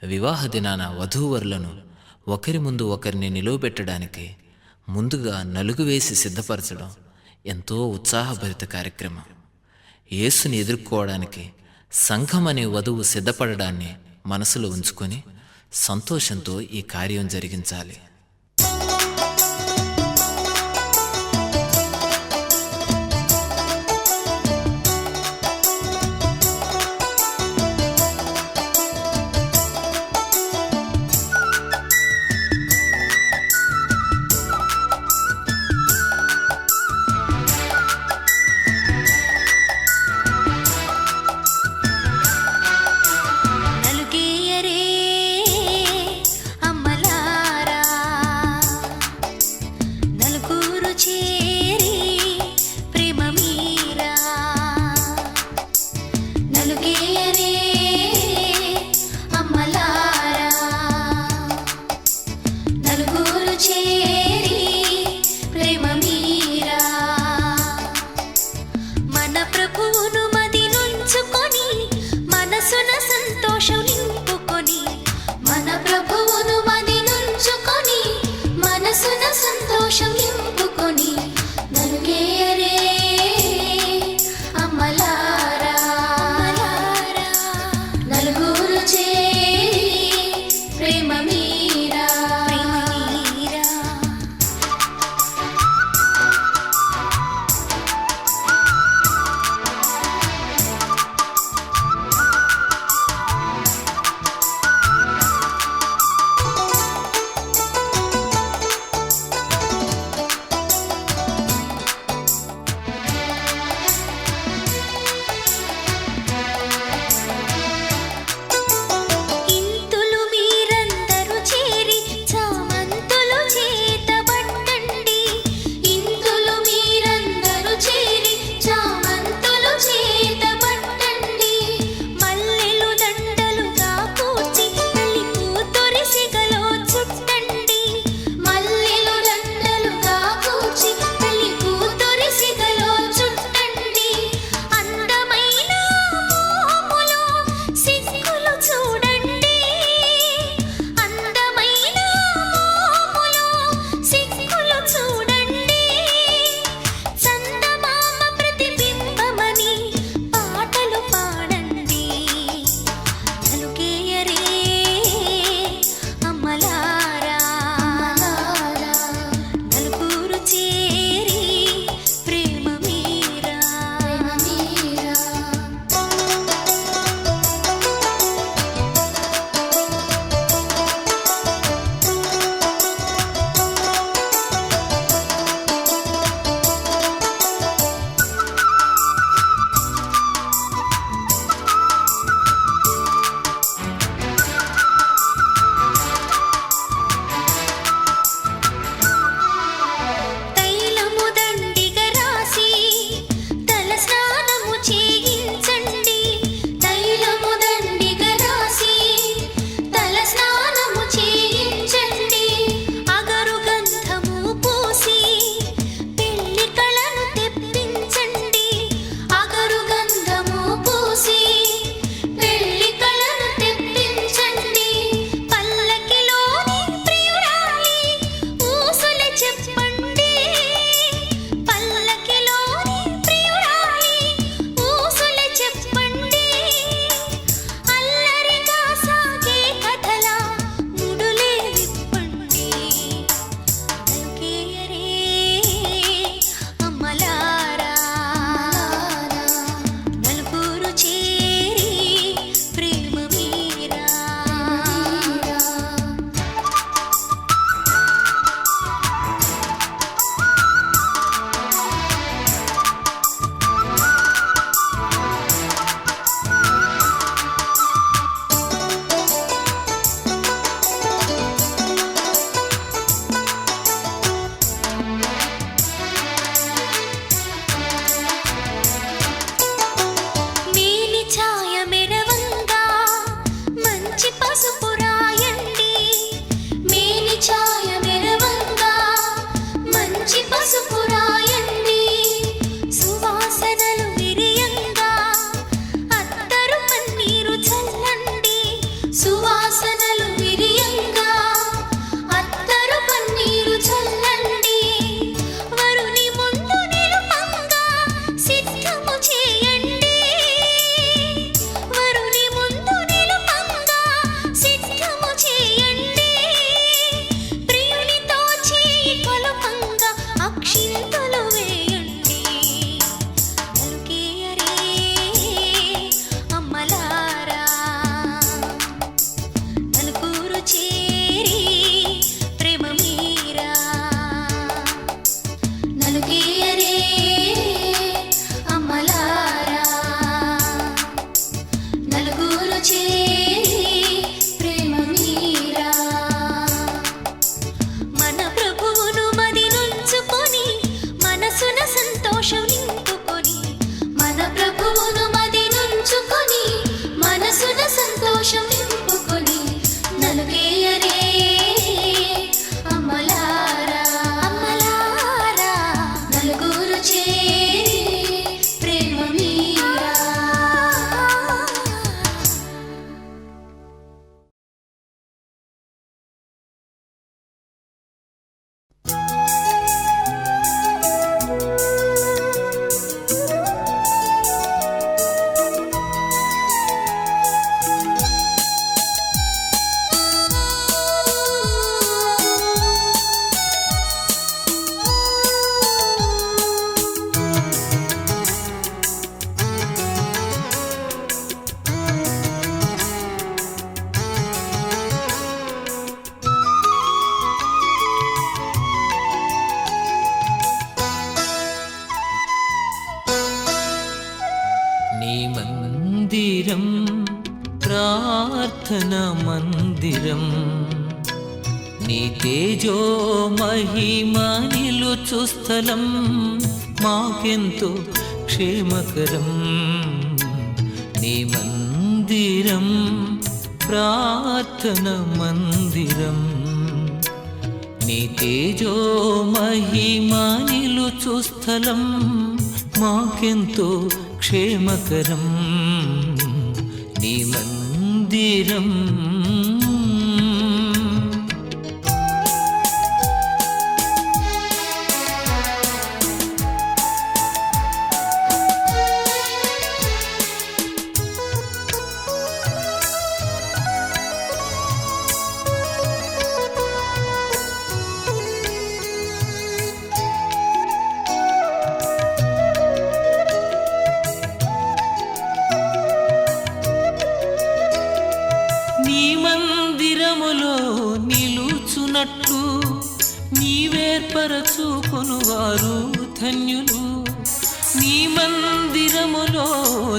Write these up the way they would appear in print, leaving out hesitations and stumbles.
వివాహ దినాన వధూవరులను ఒకరి ముందు ఒకరిని నిలువబెట్టడానికి ముందుగా నలుగు వేసి సిద్ధపరచడం ఎంతో ఉత్సాహభరిత కార్యక్రమం. యేసుని ఎదుర్కోవడానికి సంఘం అనే వధువు సిద్ధపడడాన్ని మనసులో ఉంచుకొని సంతోషంతో ఈ కార్యం జరిగించాలి. ప్రార్థన మందిరం. నీ తేజో మహిమ నిలుచు స్థలం మాకెంతో క్షేమకరం. నీ మందిరం ప్రార్థన మందిరం. నీ తేజో మహిమ నిలుచు స్థలం మాకెంతో క్షేమకరం. నీ మందిరం. నిలుచునట్లు నీవేర్పరచుకొనువారు ధన్యులు. నీ మందిరములో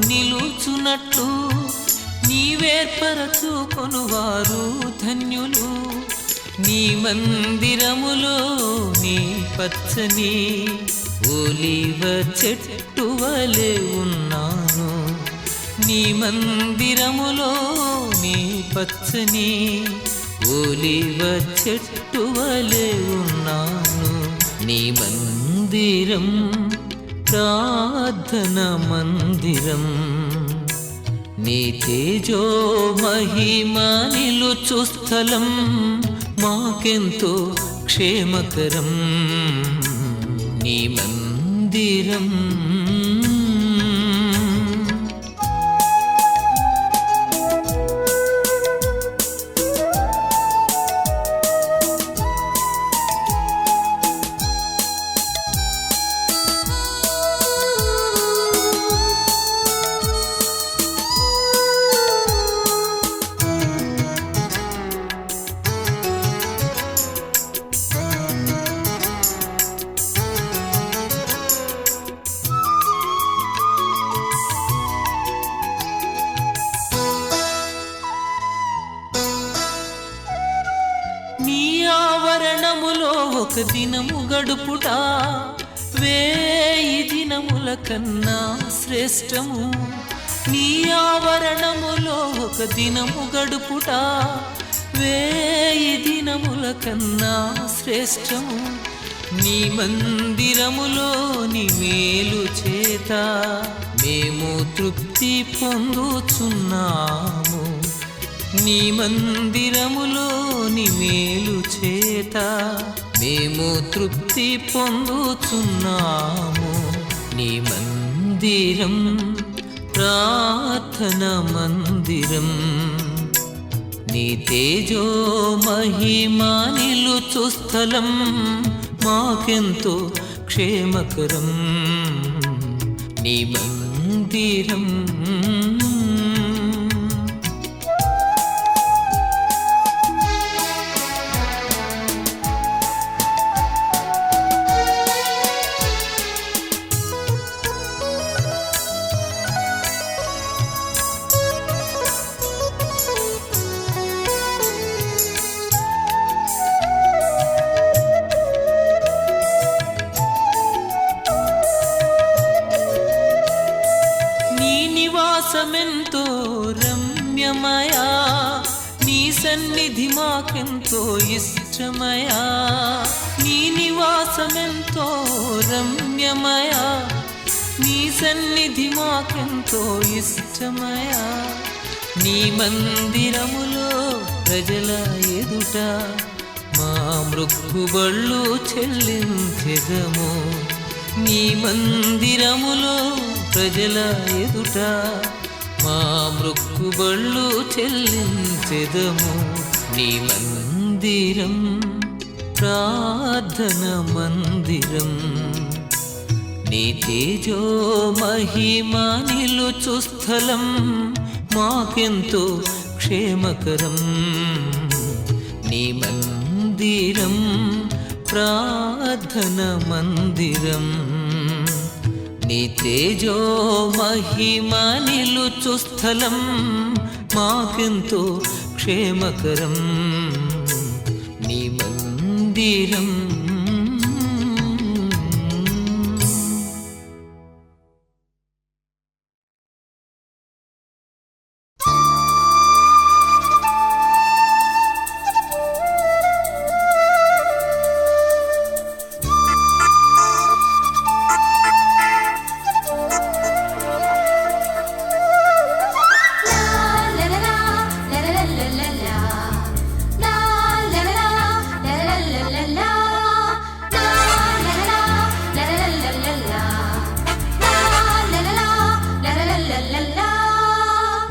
నిలుచునట్లు నీవేర్పరచుకొనువారు ధన్యులు. నీ మందిరములో నీ పచ్చని ఒలీవ చెట్టు వలె ఉన్నాను. నీ మందిరములో నీ పచ్చని ఒలీవ చెట్టు వలె ఉన్నాను. నీ మందిరం ప్రార్థన మందిరం. నీ తేజో మహిమ నిలుచు స్థలం మాకెంతో క్షేమకరం. నీ మందిరం. నీ ఆవరణములో ఒక దినము గడుపుట 1000 దినముల కన్నా శ్రేష్టము. నీ ఆవరణములో ఒక దినము గడుపుట 1000 దినముల కన్నా శ్రేష్టము. నీ మందిరములో నీ మేలు చేత మేము తృప్తి పొందుచున్నాము. నీ మందిరములో నీ మేలు చేత మేము తృప్తి పొందుచున్నాము. నీ మందిరం ప్రార్థన మందిరం. నీ తేజో మహిమ నిలుచు స్థలం మాకెంతో క్షేమకరం. నీ మందిరం. నివాసమెంతో రమ్యమయా. నీ సన్నిధి మాకెంతో ఇష్టమయా. నీ నివాసమెంతో రమ్యమయా. నీ సన్నిధి మాకెంతో ఇష్టమయా. నీ మందిరములో ప్రజల ఎదుట మా మృక్కుబళ్ళు చెల్లించెదము. నీ మందిరములో ప్రజల ఎదుట మా మృక్కుబళ్ళు చెల్లించెదము. నీ మందిరం ప్రార్థన మందిరం. నీ తేజో మహిమ నిలుచు స్థలం మాకెంతో క్షేమకరం. నీ మందిరం ప్రార్థన మందిరం. నీ తేజో మహిమ నిలుచు స్థలం మాకెంతో క్షేమకరం నీ మందిరం.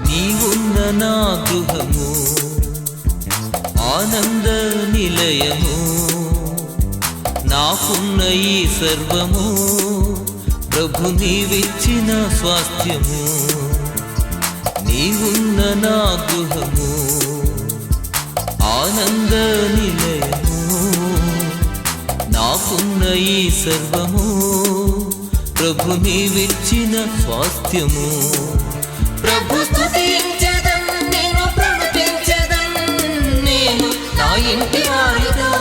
నీవున్న నా గృహము ఆనంద నిలయము, నాకున్న ఈ సర్వము ప్రభు నీవిచ్చిన స్వాస్థ్యము. నీవున్న నా గృహము ఆనంద నిలయము, నాకున్న ఈ సర్వము ప్రభు నీవిచ్చిన స్వాస్థ్యము. ప్రభు స్తుతించెదం, నేను ప్రణుతించెదం, నేను నా ఇంటి వారితో.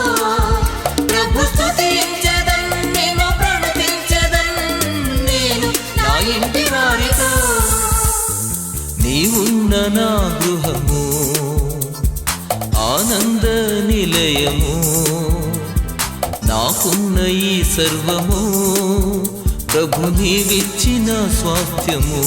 ప్రభు స్తుతించెదం, నేను ప్రణుతించెదం, నేను నా ఇంటి వారితో. నీవున్న నా గృహము ఆనంద నిలయము, నాకున్న ఈ సర్వము ప్రభు నీవిచ్చిన స్వాస్థ్యము.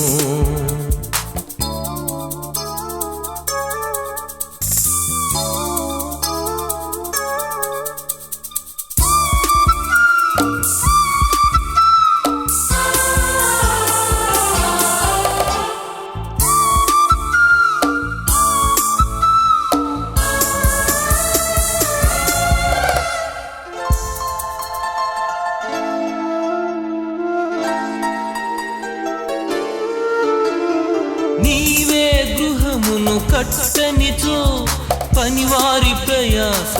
నీవే గృహమును కట్టనిచో పనివారి ప్రయాస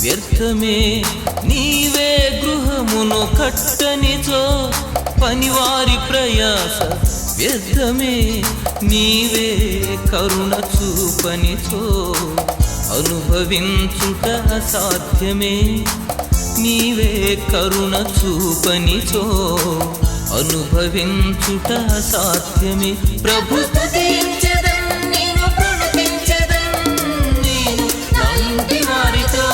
వ్యర్థమే. నీవే గృహమును కట్టనిచో పనివారి ప్రయాస వ్యర్థమే. నీవే కరుణ చూపనిచో అనుభవించుట అసాధ్యమే. నీవే కరుణ చూపనిచో అనుభవించుట అసాధ్యమే. ప్రభు స్తుతించెదం, నేను ప్రణుతించెదం, నేను నా ఇంటి వారితో.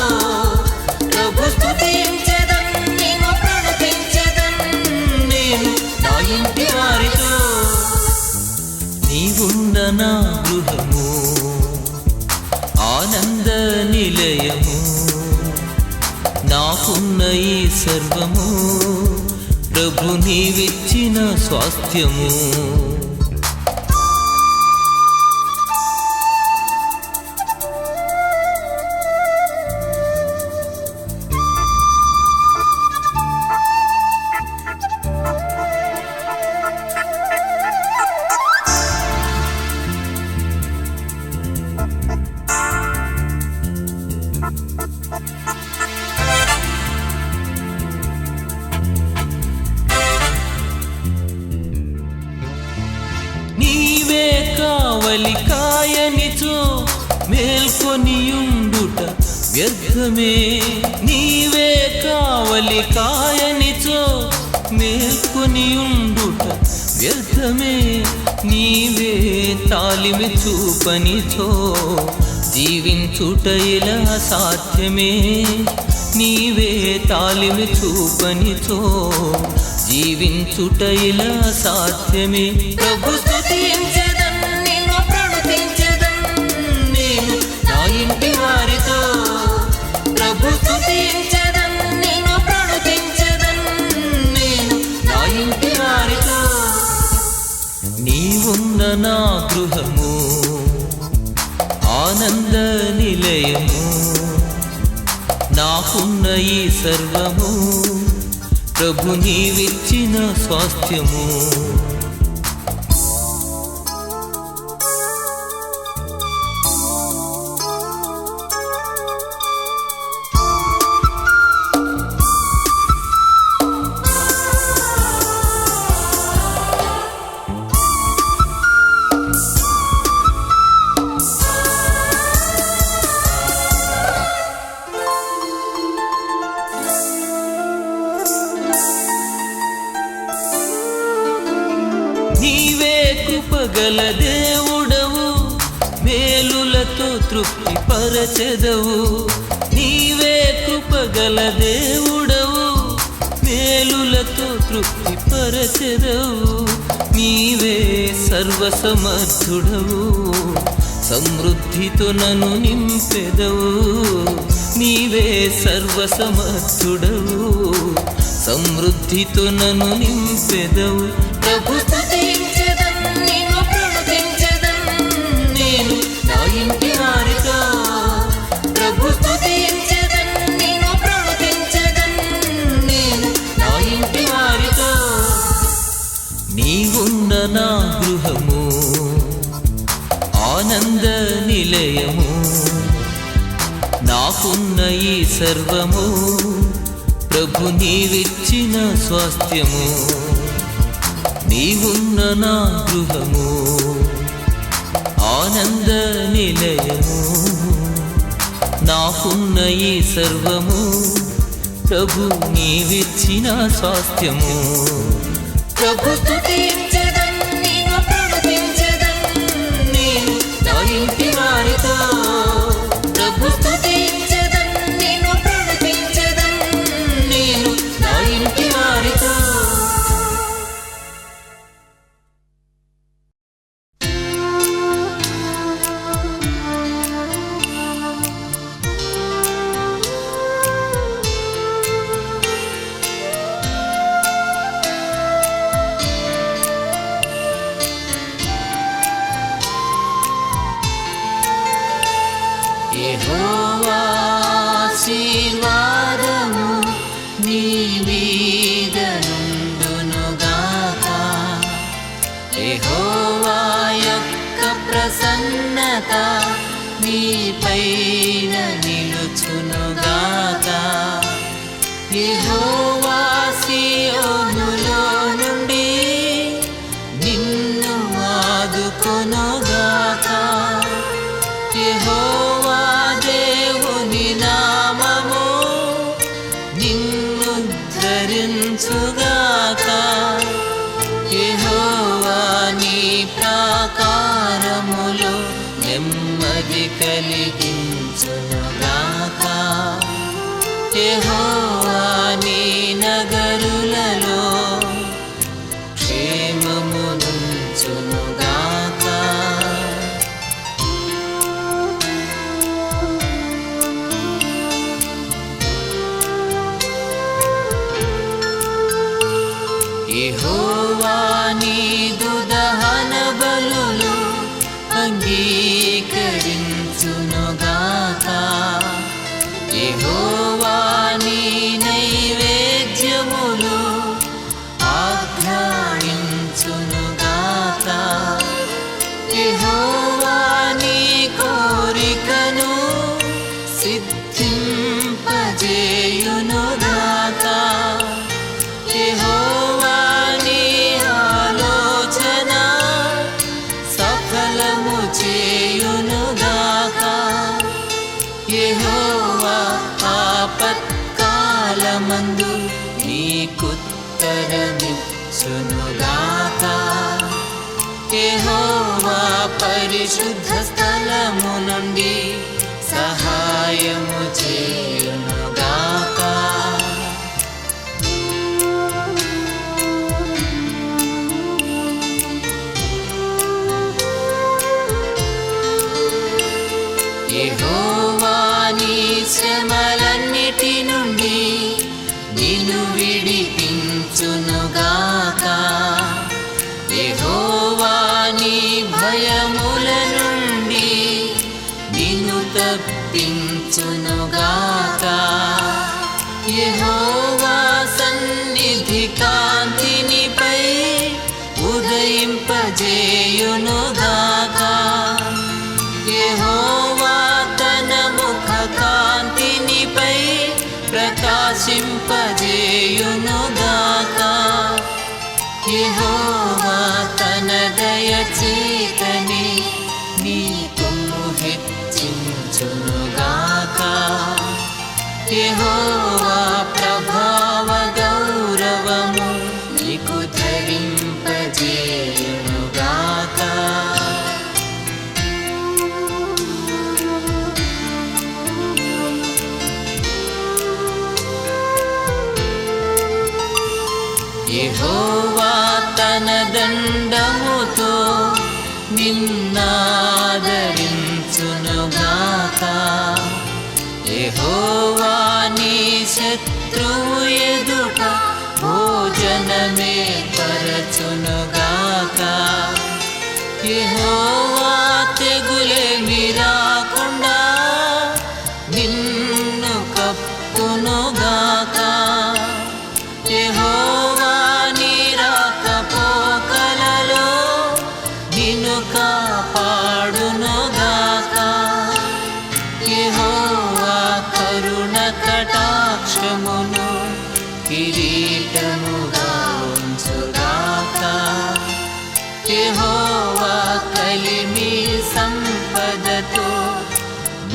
ప్రభు స్తుతించెదం, నేను ప్రణుతించెదం, నేను నా ఇంటి వారితో. నీవున్న నా గృహము ఆనంద నిలయము, నాకున్న ఈ సర్వము ప్రభు నీవిచ్చిన స్వాస్థ్యము. నీవే కావలి కాయనిచో మేల్కొనియుండుట వ్యర్థమే. నీవే కావలి కాయనిచో మేల్కొనియుండుట వ్యర్థమే. నీవే తాలిమి చూపనిచో జీవించుట ఇలా సాధ్యమే. నీవే తాలిమి చూపనిచో జీవించుట ఇలా సాధ్యమే. ప్రభు స్తుతించెదం, నేను ప్రణుతించెదం, నేను నా ఇంటి వారితో. ప్రభు స్తుతించెదం, నేను ప్రణుతించెదం, నేను నా ఇంటి వారితో. నీవున్న నా గృహము ఆనంద నిలయము, నాకున్న ఈ సర్వము ప్రభు నీవిచ్చిన స్వాస్థ్యము. కృపగల దేవుడవు, మేలులతో తృప్తి పరచెదవు. నీవే కృపగల దేవుడవు, మేలులతో తృప్తి పరచెదవు. నీవే సర్వసమర్థుడవు, సమృద్ధితో నన్ను నింపెదవు. నీవే సర్వసమర్థుడవు, సమృద్ధితో నన్ను నింపెదవు. ప్రభు స్తుతించెదన్, నిన్ను ప్రణుతించెదన్, నేను నా ఇంటి వారితో. ప్రభు స్తుతించెదన్, నిన్ను ప్రణుతించెదన్, నేను నా ఇంటి వారితో. నీవున్న నా గృహము ఆనంద నిలయము, నాకున్న ఈ సర్వము ప్రభు నీవిచ్చిన స్వాస్థ్యము. నీవున్న నా గృహము ఆనంద నిలయము, నాకున్న ఈ సర్వము ప్రభు నీవిచ్చిన స్వాస్థ్యము. ప్రభు స్తుతించెదన్, నిన్ను ప్రణుతించెదన్, నేను నా ఇంటి వారితో. ప్రభు స్తుతించెదన్, నిన్ను ప్రణుతించెదన్, నేను నా ఇంటి వారితో. యెహోవా ఆశీర్వాదము నీ మీద నుండునుగాక. యెహోవా యొక్క ప్రసన్నత నీపైన నిలుచునుగాక. యెహోవా సీయోనులో నుండి నిన్ను ఆదుకొనుగాక. యెహోవా దేవుని నామము నిన్ను ధరించుగాక. యెహోవా నీ ప్రాకారములో నెమ్మది కలిగించునుగాక. యెహోవా నీ నగరులలో క్షేమమునుంచునుగాక. యెహోవా నీదు దహన బలులు అంగీకరించునుగాక. యెహోవా నీ నైవేద్యములు ఆఘ్రాణించునుగాక. యెహోవా నీ కోరికను సిద్ధింపజేయునుగాక. యెహోవా నీ ఆలోచన సఫలము చేయునుగాక. యెహోవా ఆపత్కాలమందు నీకుత్తరమిచ్చునుగాక. యెహోవా పరిశుద్ధ స్థలము నుండి సహాయము చేయునుగాక. యెహోవా నీ శ్రమలన్నిటి నుండి నిన్ను విడిపించునుగాక. యెహోవా నీ భయముల నుండి నిన్ను తప్పించునుగాక. యెహోవా సన్నిధి కాంతినిపై ఉదయింపజేయునుగాక. యెహోవా తన ముఖ కాంతినిపై ప్రకాశింపజేయునుగాక. యెహోవా తన దయచేతని నీ కొమ్ము హెచ్చించునుగాక. యెహోవా ప్రభావ గౌరవము నీకు ధరింపజేయునుగాక. యెహోవా తన దండముతో నిన్నాదరించునుగాక. యెహోవా నీ శత్రువు ఎదుట భోజనమే పరచునుగాక. యెహోవా తెగులేమి రాకుండా నిన్ను కప్పునుగాక. యెహోవా నీ రాకపోకలలో నిన్ను కాపాడునుగాక. యెహోవా కరుణ కటాక్షమును కిరీటముగా ఉంచుగాక. యెహోవా కలిమి సంపదతో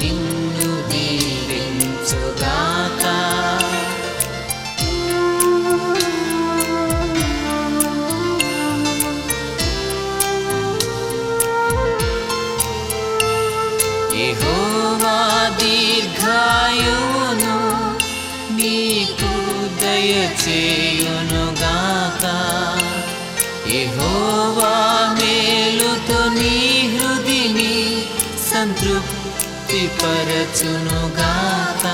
నిన్ను దీవించుగాక. యెహోవా దీర్ఘాయువును నీకు దయచేయునుగాక. యెహోవా మేలుతో నీ హృదిని సంతృప్తి పరచునుగాక.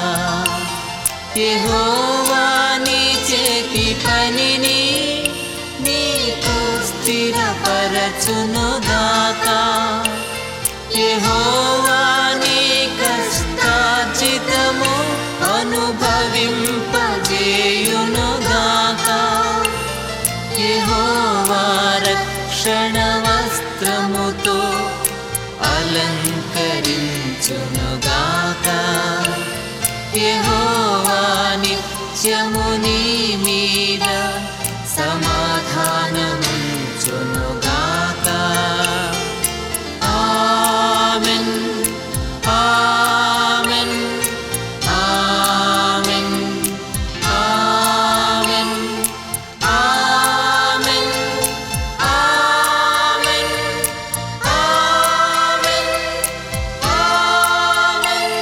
యెహోవా నీ చేతి పనిని నీకు స్థిరపరచునుగాక. యెహోవా నీ కష్టార్జితము అనుభవింపజేయునుగాక. యెహోవా రక్షణ వస్త్రముతో అలంకరించునుగాక. యెహోవా నిత్యము నీ మీద సమాధానముంచునుగాక. ఆమెన్, ఆమెన్, ఆమెన్, ఆమెన్, ఆమెన్, ఆమెన్, ఆమెన్, ఆమెన్.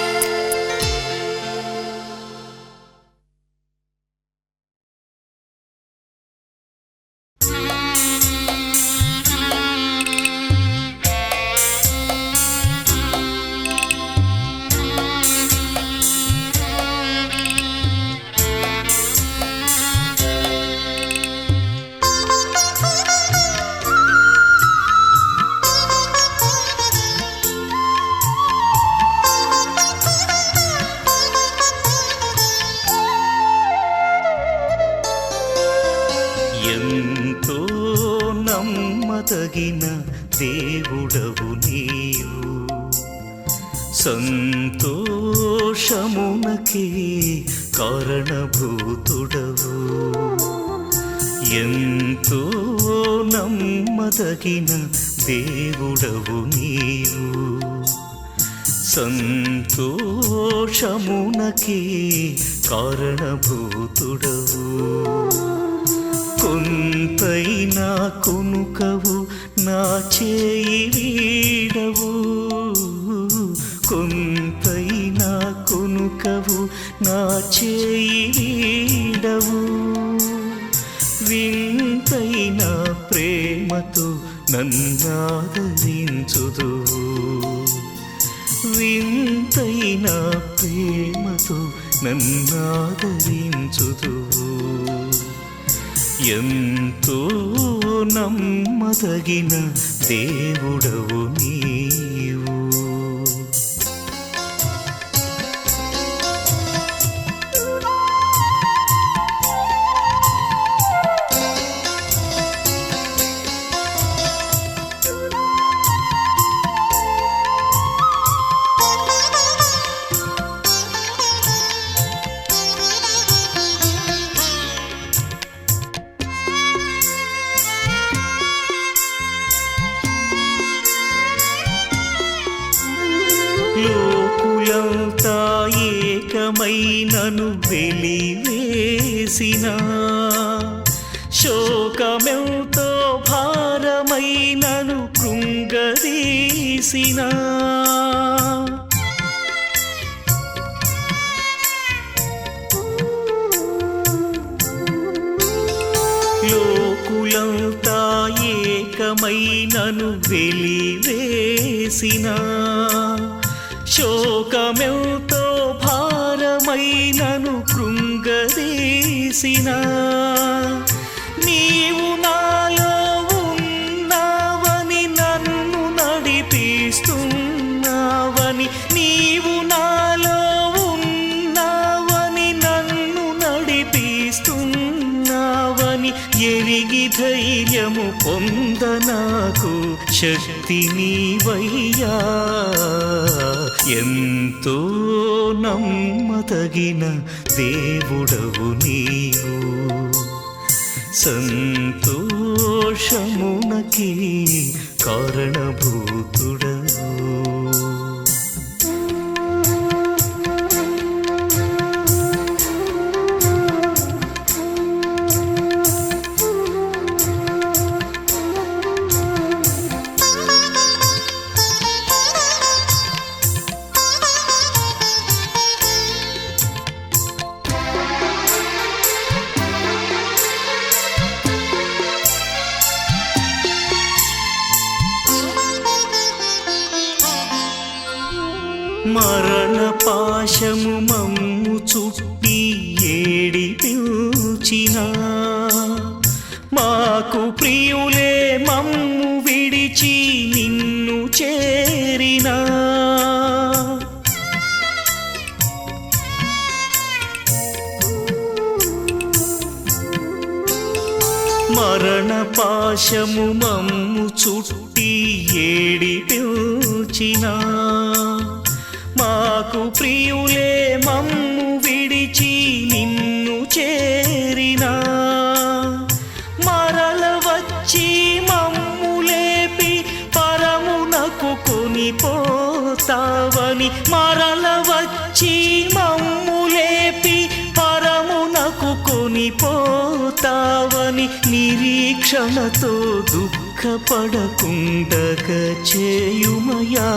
ఎంతో నమ్మదగిన దేవుడవు నీవు, సంతోషమునకే కారణభూతుడవు. ఎంతో నమ్మదగిన దేవుడవు నీవు, సంతోషమునకే కారణభూతుడవు. కొంతైనా కొనుకవు నా చేయి వీడవు, కొంతైనా కొనుకవు నా చేయి వీడవు. వింతైన ప్రేమతో నన్నాదరించుదువు, వింతైన ప్రేమతో నన్నాదరించుదువు. ఎంతో నమ్మదగిన దేవుడవు నీవు. లోకులంతా ఏకమై నన్ను వెలివేసిన, శోకమెంతో భారమై నన్ను కృంగదీసిన, లోకంతా ఏకమైనను వెలివేసిన శోకమెంతో భారమైనను కృంగదీసిన నీవు నాలో ఉన్నావని నన్ను నడిపిస్తున్నావని నీవు నాలో ఉన్నావని నన్ను నడిపిస్తున్నావని ఎరిగి ధైర్యము పొంద నాకు శక్తి నీవయ్యా ఎంతో నమ్మదగిన దేవుడవు నీవు సంతోషమునకి కారణభూతుడవు మరణ పాశము మమ్ము చుట్టి ఏడిపించిన మాకు ప్రియులే మమ్ము విడిచి నిన్ను చేరినా మరణ పాశము మమ్ము చుట్టి ఏడిపించిన మాకు ప్రియులే మమ్ము విడిచి నిన్ను చేరినా మరల వచ్చి మమ్ము లేపి పరమునకు కొనిపోతావని మరల వచ్చి మమ్ము లేపి పరమునకు కొనిపోతావని నిరీక్షణతో దుఃఖపడకుండగ చేయుమయా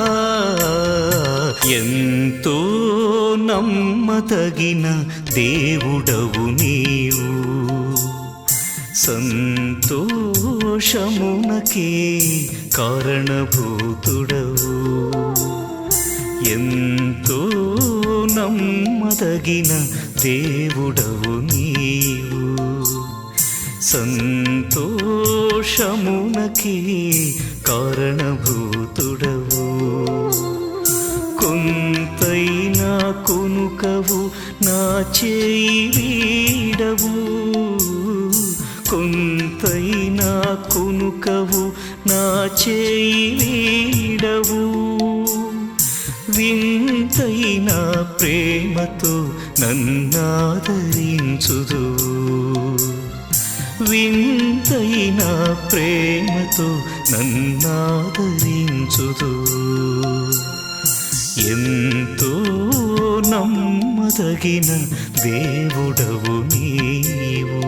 ఎంతో నమ్మదగిన దేవుడవు నీవు సంతోషమునకే కారణభూతుడవు ఎంతో నమ్మదగిన దేవుడవు నీవు సంతోషమునకి కారణభూతుడవు కొంతైనా కొనుకవు నా చేయి వీడవు కొంతైనా కొనుకవు నా చేయి వీడవు వింతైన ప్రేమతో నన్నాదరించుదు వింతైన ప్రేమతో నన్నాదరించుదు ఎంతో నమ్మదగిన దేవుడవు నీవు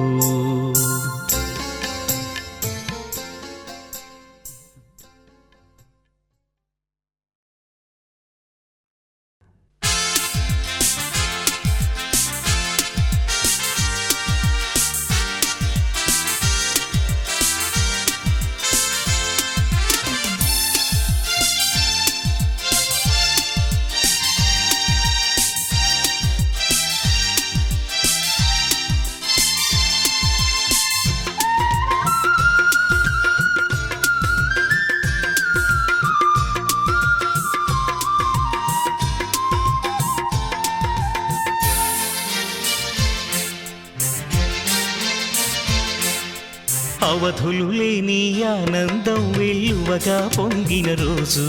అవధులు లేని ఆనందం వెల్లువగా పొంగిన రోజు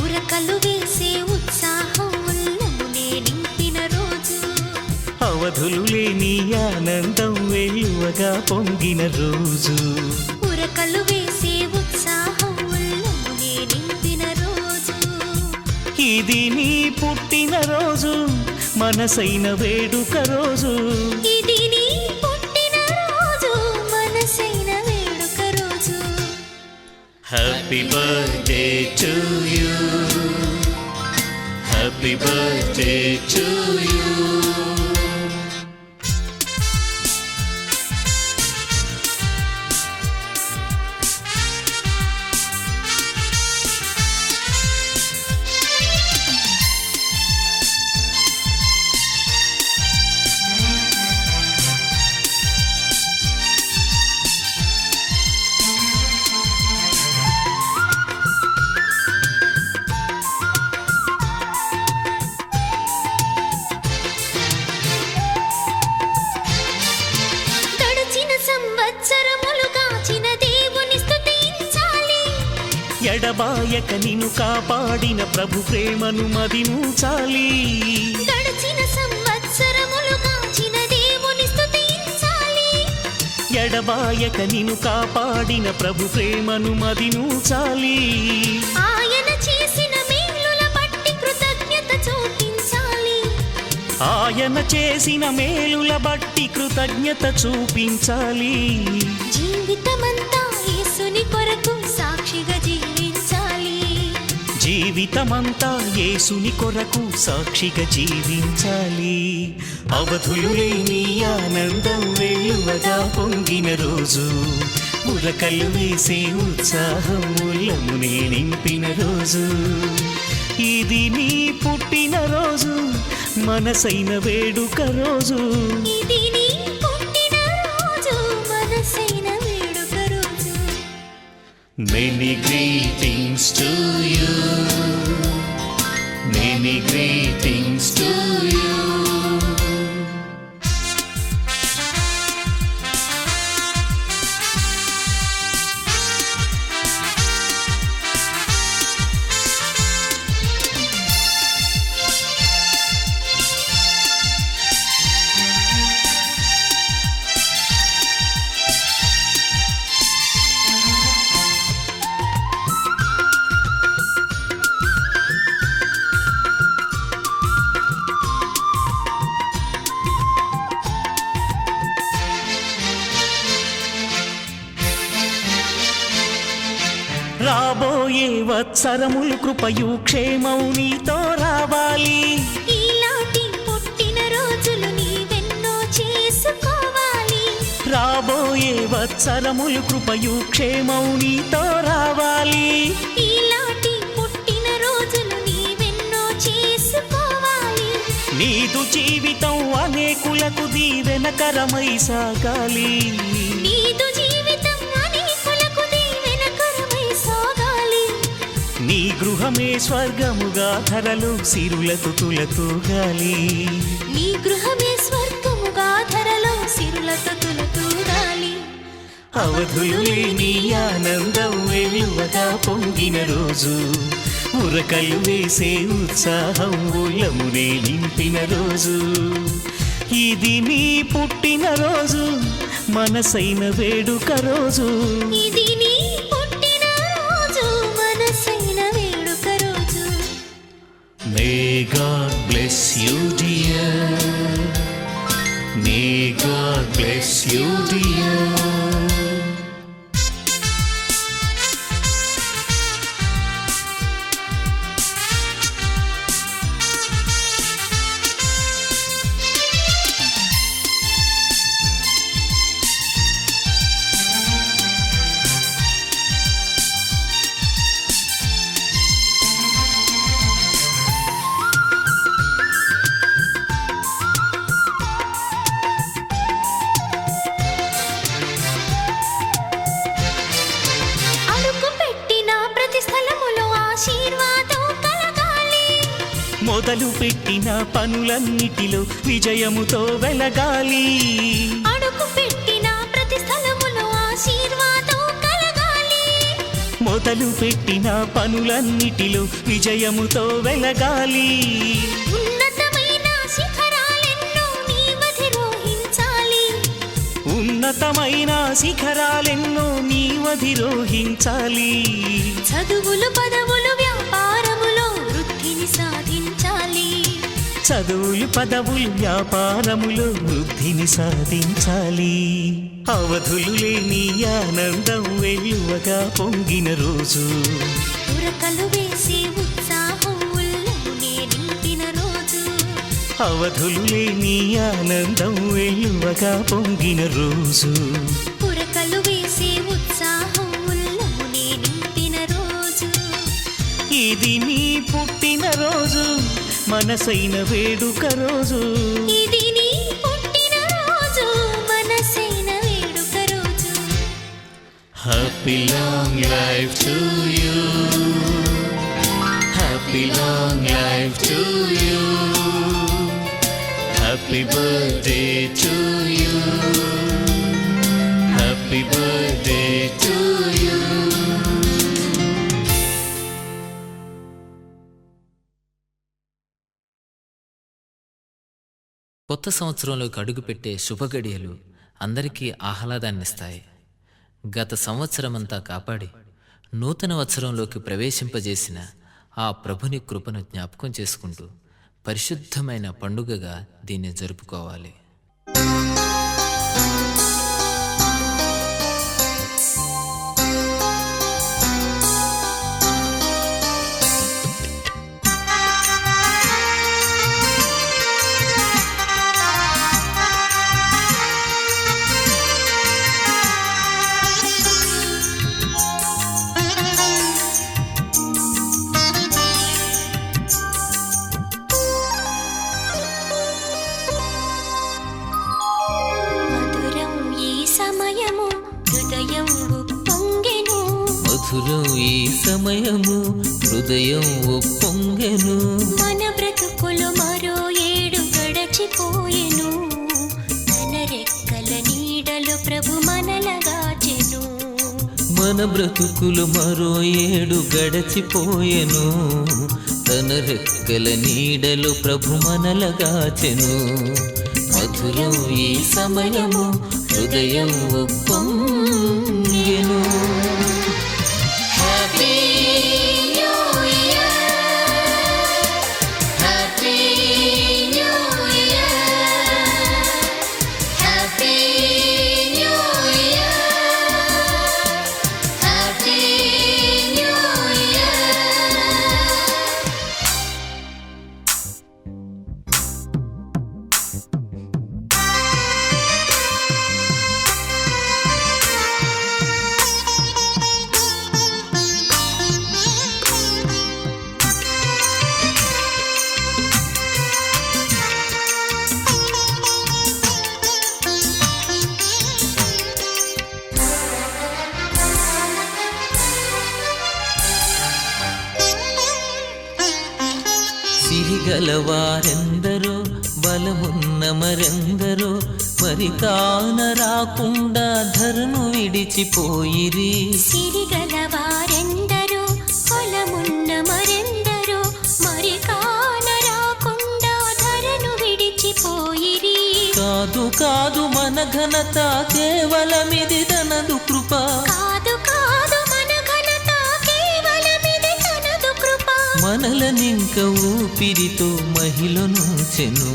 ఉరకలు వేసే ఉత్సాహం ఉల్లమునే నింపిన రోజు అవధులు లేని ఆనందం వెల్లువగా పొంగిన రోజు ఉరకలు వేసే ఉత్సాహం ఉల్లమునే నింపిన రోజు ఇది నీ పుట్టిన రోజు మనసైన వేడుక రోజు ఇది నీ పుట్టిన రోజు మనసైన వేడుక రోజు happy birthday to you happy birthday to you ఎడబాయక నిన్ను కాపాడిన ప్రభు ప్రేమను మదించాలి. గడిచిన సంవత్సరములు కాచిన దేవుని స్తుతించాలి. ఎడబాయక నిన్ను కాపాడిన ప్రభు ప్రేమను మదించాలి. ఆయన చేసిన మేలుల బట్టి కృతజ్ఞత చూపించాలి. ఆయన చేసిన మేలుల బట్టి కృతజ్ఞత చూపించాలి. జీవితమంతా యేసుని కొరకు సాక్షిగా జీవించాలి. జీవితమంతా యేసుని కొరకు సాక్షిగా జీవించాలి. అవధులు లేని ఆనందం వెలువగా పొంగిన రోజు, ఉరకలు వేసే ఉత్సాహం ఉల్లమునే నింపిన రోజు, ఇది నీ పుట్టిన రోజు, మనసైన వేడుక రోజు. ఇది నీ పుట్టిన రోజు, మనసైన వేడుక రోజు. Many greetings to you. Many greetings to you. రాబోయే వత్సరములు కృపయు క్షేమం నీతో రావాలి. ఈలాంటి పుట్టిన రోజులు నీవెన్నో చేసుకోవాలి. రాబోయే వత్సరములు కృపయు క్షేమం నీతో రావాలి. ఈలాంటి పుట్టిన రోజులు నీవెన్నో చేసుకోవాలి. నీదు జీవితం అనేకులకు దీవెనకరమై సాగాలి. నీదు జీవితం అనేకులకు దీవెనకరమై సాగాలి. నీ గృహమే స్వర్గముగా ధరలు సిరులతో తులతూగాలి. నీ గృహమే స్వర్గముగా ధరలో సిరులతో తులతూగాలి. అవధులు లేని ఆనందం వెలువగా పొంగిన రోజు, ఉరకలు వేసే ఉత్సాహం ఉల్లమునే నింపిన రోజు, ఇది నీ పుట్టిన రోజు, మనసైన వేడుక రోజు. ఇది నీ పుట్టిన రోజు, మనసైన వేడుక రోజు. May God bless you dear. May God bless you dear. అడుగు పెట్టిన ప్రతి స్థలములో ఆశీర్వాదం కలగాలి. మొదలు పెట్టిన పనులన్నిటిలో విజయముతో వెలగాలి. అడుగు పెట్టిన ప్రతి స్థలములో ఆశీర్వాదం కలగాలి. మొదలు పెట్టిన పనులన్నిటిలో విజయముతో వెలగాలి. ఉన్నతమైన శిఖరాలెన్నో నీవధిరోహించాలి. ఉన్నతమైన శిఖరాలెన్నో నీవధిరోహించాలి. చదువులు పదవులు వ్యాపారములో వృద్ధిని సాధించాలి. చదువులు పదవులు వ్యాపారములో వృద్ధిని సాధించాలి. అవధులు లేని ఆనందం వెలువగా పొంగిన రోజు, ఉరకలు వేసే ఉత్సాహం ఉల్లమునే నింపిన రోజు. అవధులు లేని ఆనందం వెలువగా పొంగిన రోజు, ఉరకలు వేసే ఉత్సాహం ఉల్లమునే నింపిన రోజు. ఇది నీ పుట్టిన రోజు, మనసైన వేడుక రోజు. ఇది నీ పుట్టిన రోజు, మనసైన వేడుక రోజు. Happy long life to you. Happy long life to you. Happy birthday to you. Happy birthday to you. కొత్త సంవత్సరంలోకి అడుగుపెట్టే శుభగడియలు అందరికీ ఆహ్లాదాన్నిస్తాయి. గత సంవత్సరమంతా కాపాడి నూతన వత్సరంలోకి ప్రవేశింపజేసిన ఆ ప్రభుని కృపను జ్ఞాపకం చేసుకుంటూ పరిశుద్ధమైన పండుగగా దీన్ని జరుపుకోవాలి. మధురం ఈ సమయము హృదయం ఉప్పొంగెను. మన బ్రతుకులు మరో ఏడు గడచిపోయెను. తన రెక్కల నీడలో ప్రభు మనలగాచెను. మన బ్రతుకులు మరో ఏడు గడచిపోయెను. తన రెక్కల నీడలో ప్రభు మనలగాచెను. మధురం ఈ సమయము హృదయం ఉప్పొంగెను. సిరిగలవారెందరో బలమున్న మరెందరో మరి కాన రాకుండా ధరను విడిచిపోయిరి. సిరిగలవారెందరో బలమున్న మరెందరో మరి కాన రాకుండా ధరను విడిచిపోయిరి. కాదు కాదు మన ఘనత కేవలమిది తనదు కృప. కాదు కాదు మన ఘనత కేవలమిది తనదు కృప. మనలనింక ఊపిరితో మహిళనుంచెను.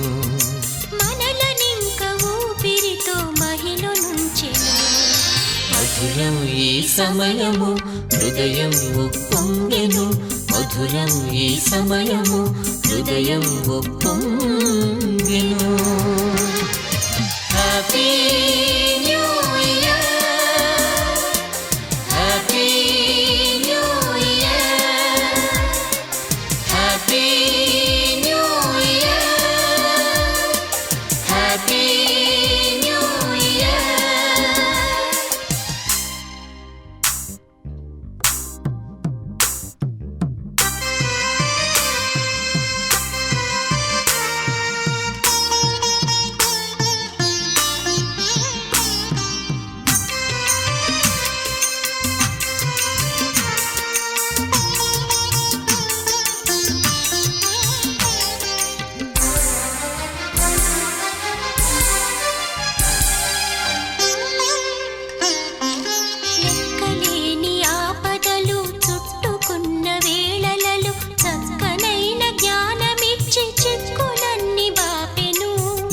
మనలనింక ఊపిరితో మహిళనుంచెను. మధురం ఈ సమయము హృదయం ఉప్పొంగెను. మధురం ఈ సమయము హృదయం ఉప్పొంగెను. Happy new year, happy new year, happy new year, happy new year. లెక్కలేని ఆపదలు చుట్టుకున్న వేళలలో చక్కనైన జ్ఞానమిచ్చి చిక్కులన్నీ బాపెను.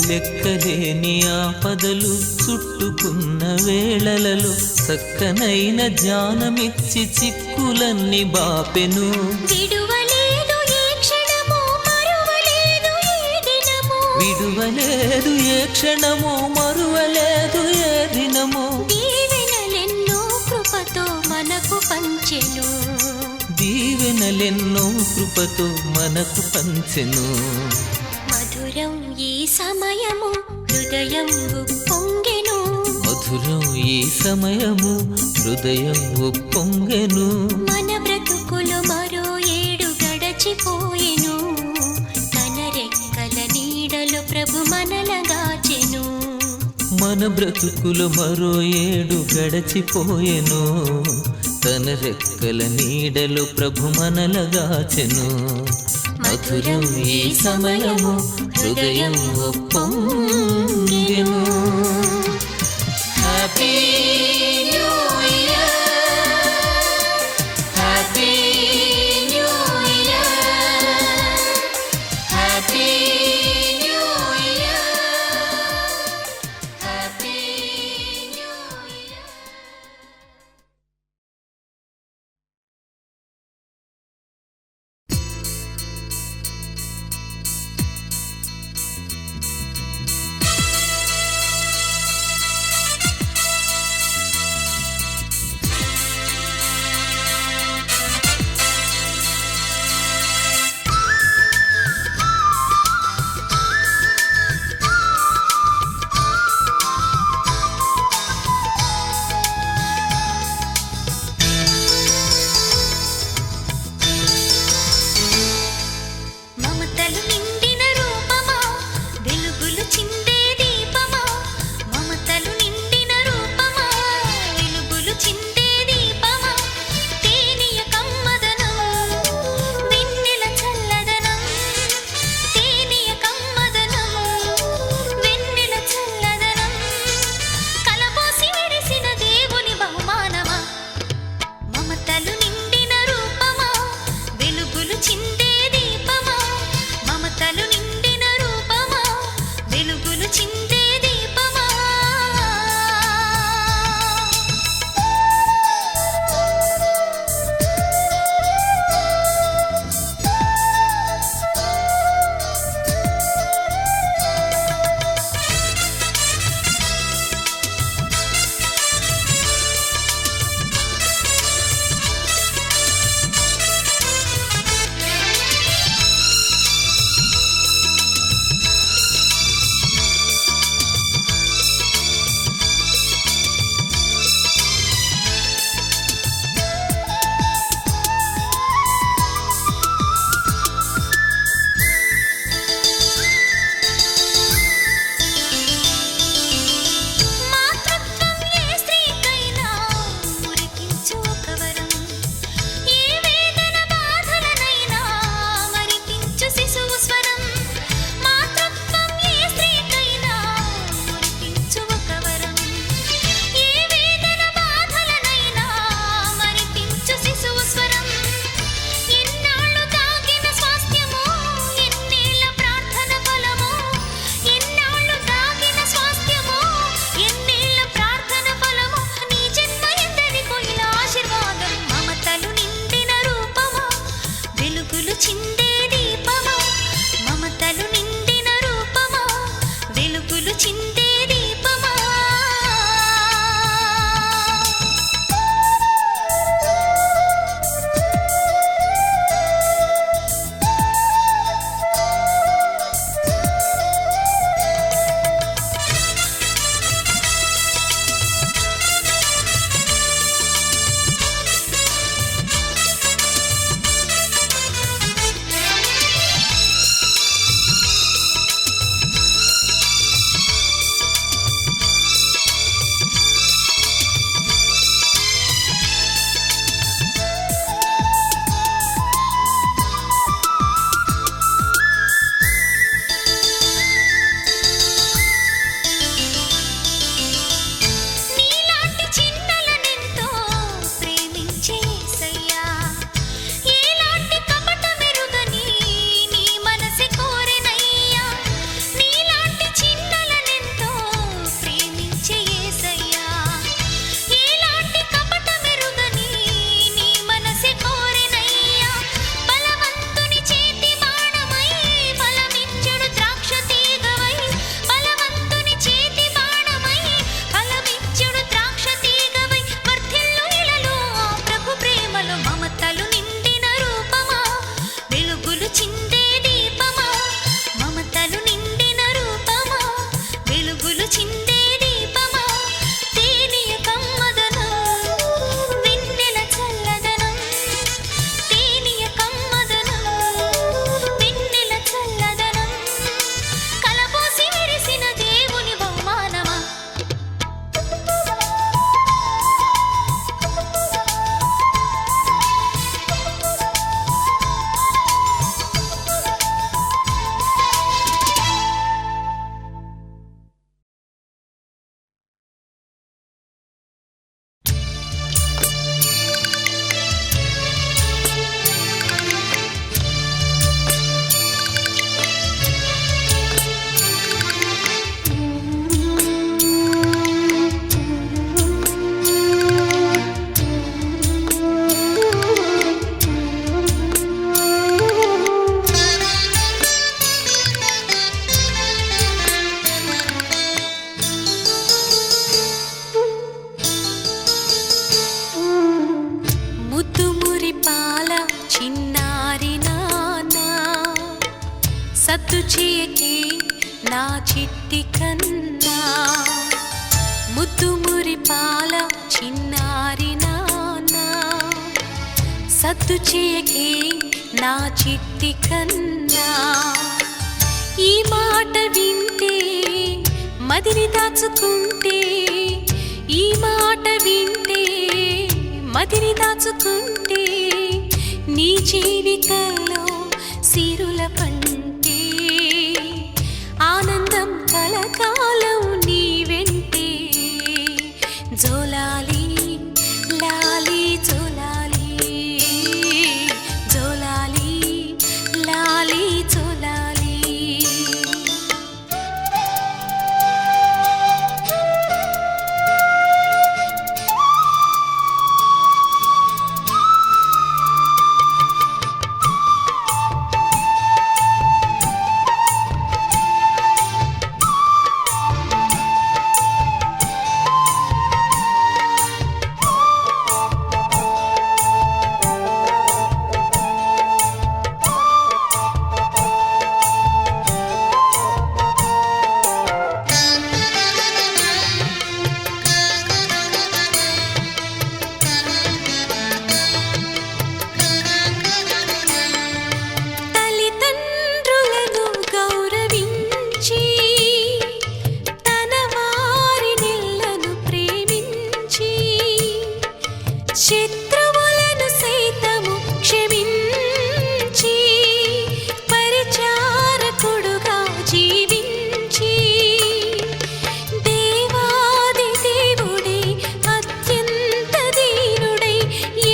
లెక్కలేని ఆపదలు చుట్టుకున్న వేళలలో చక్కనైన జ్ఞానమిచ్చి చిక్కులన్నీ బాపెను. విడువలేదు ఏ క్షణము మరువలేదు ఏ దినము. విడువలేదు ఏ క్షణము మరువలేదు ఏ దినము. దీవెనలెన్నో కృపతో మనకు పంచెను. దీవెనలెన్నో కృపతో మనకు పంచెను. మధురం ఈ సమయము హృదయం ఉప్పొంగెను. మధురం ఈ సమయము హృదయం ఉప్పొంగెను. మన బ్రతుకులు మరో ఏడు గడచిపోయెను. తన రెక్కల నీడలో ప్రభు మనలగాచెను. మన బ్రతుకులు మరో ఏడు గడచిపోయెను. తన రెక్కల నీడలో ప్రభు మనలగాచెను. మధురం ఈ సమయము హృదయం ఉప్పొంగెను. Happy new year, happy new year, happy new year, happy new year. చేయకే నా చిట్టి కన్నా, ముద్దు మురిపాల చిన్నారి నాన్న. సద్దు చేయకే నా చిట్టి కన్నా, ఈ మాట వింటే మదిని దాచుకుంటే, ఈ మాట వింటే మదిని దాచుకుంటే, నీ జీవితంలో సిరుల పంటే, ఆనందం కలకాలం నీ వెంటే. జోలాలి లాలి జోలాలి, జోలాలి లాలి జోలాలి. శత్రువులను సైతము క్షమించి, పరిచారకుడుగా జీవించి, దేవాది దేవుడే అత్యంత దీనుడై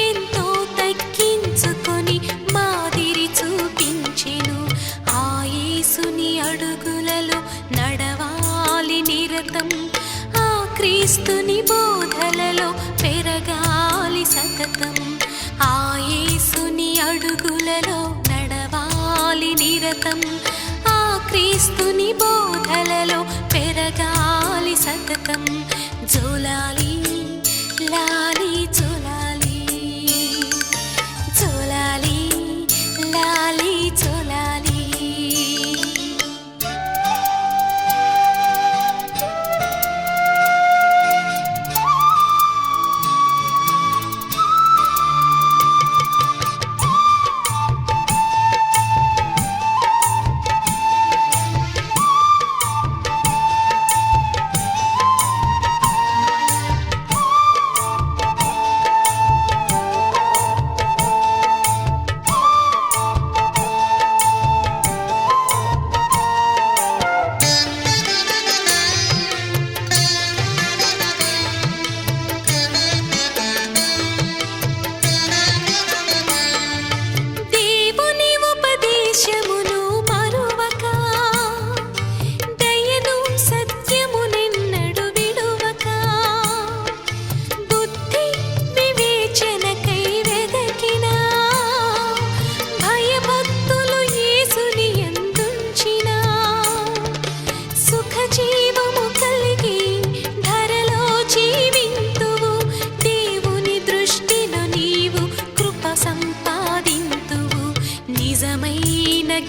ఎంతో తగ్గించుకొని మాదిరి చూపించెను. ఆ యేసుని అడుగులలో నడవాలి నిరతం, ఆ క్రీస్తుని బోధలలో పెరగాలి సతతం. ఆ యేసుని అడుగులలో నడవాలి నిరతం, ఆ క్రీస్తుని బోధలలో పెరగాలి సతతం. జోలాలి లాలి జోలాలి, జోలాలి లాలి జోలాలి.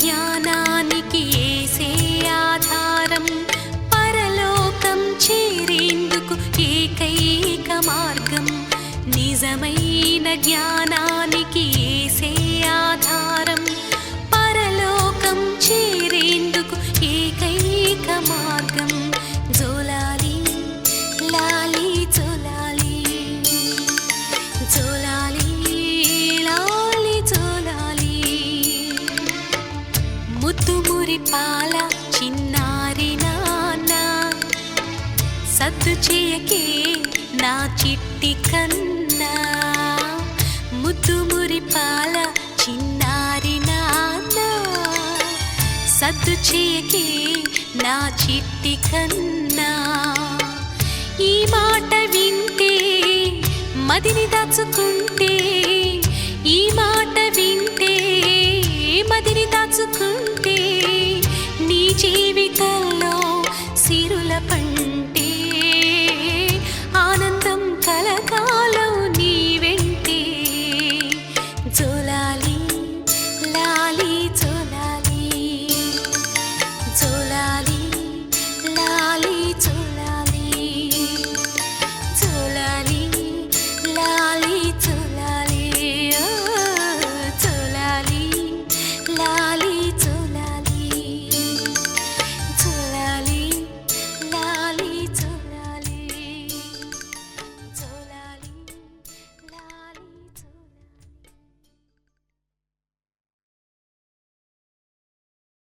జ్ఞానానికి యేసే ఆధారం, పరలోకం చేరేందుకు ఏకైక మార్గం. నిజమైన జ్ఞానానికి యేసే ఆధారం, పరలోకం చేరేందుకు ఏకైక మార్గం. జోలాలి లాలి జోలాలి, జోలాలి లాలి జోలాలి. ముద్దు మురిపాల చిన్నారి నాన్న, సద్దు చేయకే నా చిట్టి కన్నా, ముద్దు మురిపాల చిన్నారి నాన్న, సద్దు చేయకే నా చిట్టి కన్నా. ఈ మాట వింటే మదిని దాచుకుంటే, ఈ మాట వింటే మదిని